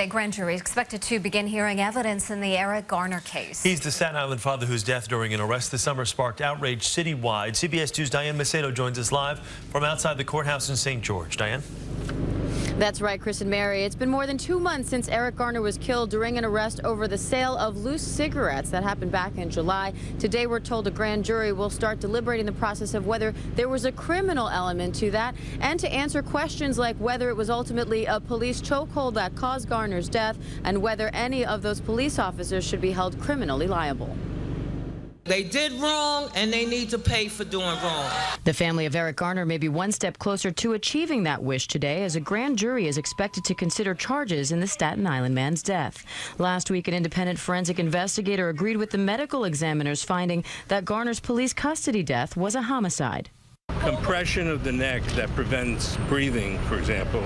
A grand jury is expected to begin hearing evidence in the Eric Garner case. He's the Staten Island father whose death during an arrest this summer sparked outrage citywide. CBS 2's Diane Macedo joins us live from outside the courthouse in St. George. Diane? That's right, Chris and Mary. It's been more than 2 months since Eric Garner was killed during an arrest over the sale of loose cigarettes. That happened back in July. Today, we're told a grand jury will start deliberating the process of whether there was a criminal element to that and to answer questions like whether it was ultimately a police chokehold that caused Garner's death and whether any of those police officers should be held criminally liable. They did wrong, and they need to pay for doing wrong. The family of Eric Garner may be one step closer to achieving that wish today, as a grand jury is expected to consider charges in the Staten Island man's death. Last week, an independent forensic investigator agreed with the medical examiner's finding that Garner's police custody death was a homicide. Compression of the neck that prevents breathing, for example,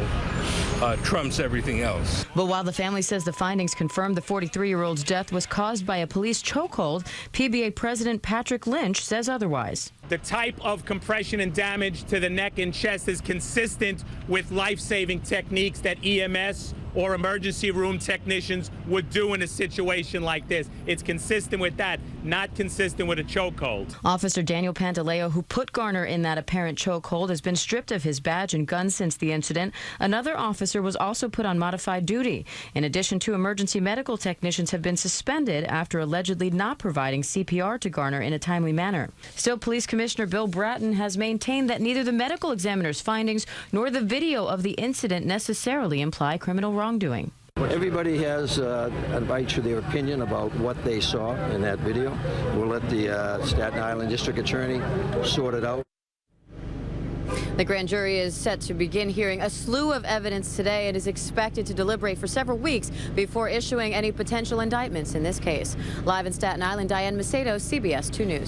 trumps everything else. But while the family says the findings confirm the 43-year-old's death was caused by a police chokehold, PBA President Patrick Lynch says otherwise. The type of compression and damage to the neck and chest is consistent with life-saving techniques that EMS or emergency room technicians would do in a situation like this. It's consistent with that, not consistent with a chokehold. Officer Daniel Pantaleo, who put Garner in that apparent chokehold, has been stripped of his badge and gun since the incident. Another officer was also put on modified duty. In addition, 2 emergency medical technicians have been suspended after allegedly not providing CPR to Garner in a timely manner. Still, Police Commissioner Bill Bratton has maintained that neither the medical examiner's findings nor the video of the incident necessarily imply criminal wrongdoing. Everybody has a right to their opinion about what they saw in that video. We'll let the Staten Island District Attorney sort it out. The grand jury is set to begin hearing a slew of evidence today and is expected to deliberate for several weeks before issuing any potential indictments in this case. Live in Staten Island, Diane Macedo, CBS 2 News.